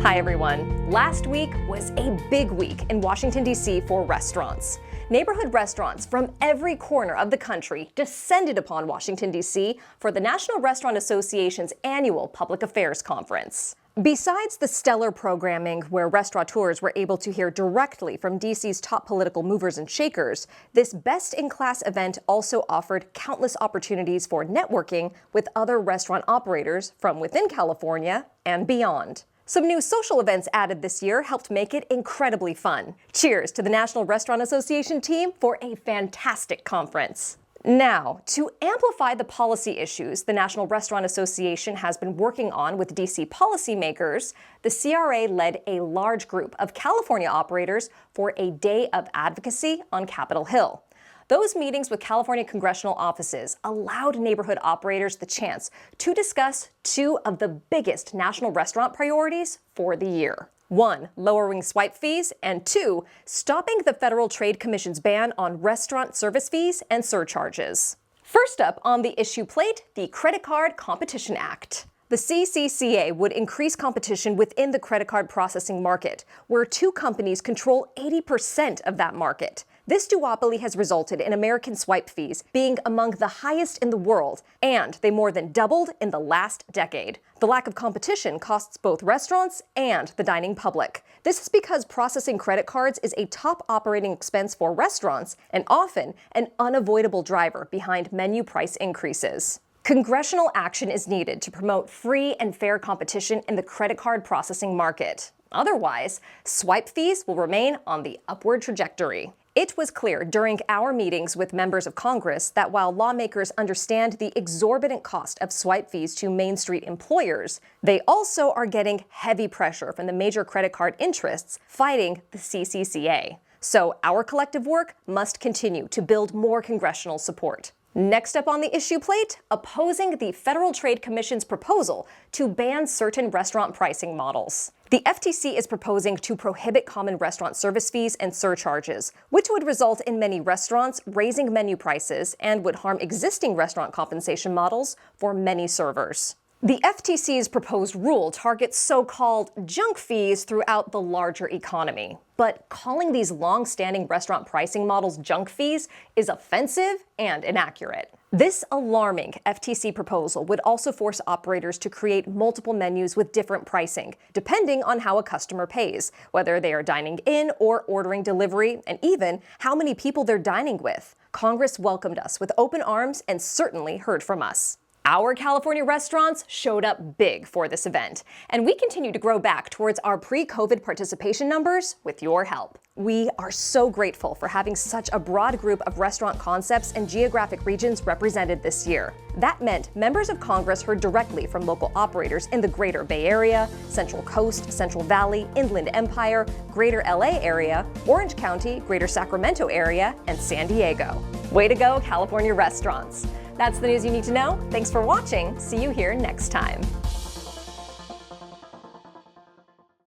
Hi everyone. Last week was a big week in Washington, D.C. for restaurants. Neighborhood restaurants from every corner of the country descended upon Washington, D.C. for the National Restaurant Association's annual Public Affairs Conference. Besides the stellar programming where restaurateurs were able to hear directly from D.C.'s top political movers and shakers, this best-in-class event also offered countless opportunities for networking with other restaurant operators from within California and beyond. Some new social events added this year helped make it incredibly fun. Cheers to the National Restaurant Association team for a fantastic conference. Now, to amplify the policy issues the National Restaurant Association has been working on with D.C. policymakers, the CRA led a large group of California operators for a day of advocacy on Capitol Hill. Those meetings with California congressional offices allowed neighborhood operators the chance to discuss two of the biggest national restaurant priorities for the year. One, lowering swipe fees, and two, stopping the Federal Trade Commission's ban on restaurant service fees and surcharges. First up on the issue plate, the Credit Card Competition Act. The CCCA would increase competition within the credit card processing market, where two companies control 80% of that market. This duopoly has resulted in American swipe fees being among the highest in the world, and they more than doubled in the last decade. The lack of competition costs both restaurants and the dining public. This is because processing credit cards is a top operating expense for restaurants and often an unavoidable driver behind menu price increases. Congressional action is needed to promote free and fair competition in the credit card processing market. Otherwise, swipe fees will remain on the upward trajectory. It was clear during our meetings with members of Congress that while lawmakers understand the exorbitant cost of swipe fees to Main Street employers, they also are getting heavy pressure from the major credit card interests fighting the CCCA. So our collective work must continue to build more congressional support. Next up on the issue plate, opposing the Federal Trade Commission's proposal to ban certain restaurant pricing models. The FTC is proposing to prohibit common restaurant service fees and surcharges, which would result in many restaurants raising menu prices and would harm existing restaurant compensation models for many servers. The FTC's proposed rule targets so-called junk fees throughout the larger economy. But calling these long-standing restaurant pricing models junk fees is offensive and inaccurate. This alarming FTC proposal would also force operators to create multiple menus with different pricing, depending on how a customer pays, whether they are dining in or ordering delivery, and even how many people they're dining with. Congress welcomed us with open arms and certainly heard from us. Our California restaurants showed up big for this event, and we continue to grow back towards our pre-COVID participation numbers with your help. We are so grateful for having such a broad group of restaurant concepts and geographic regions represented this year. That meant members of Congress heard directly from local operators in the Greater Bay Area, Central Coast, Central Valley, Inland Empire, Greater LA area, Orange County, Greater Sacramento area, and San Diego. Way to go, California restaurants! That's the news you need to know. Thanks for watching. See you here next time.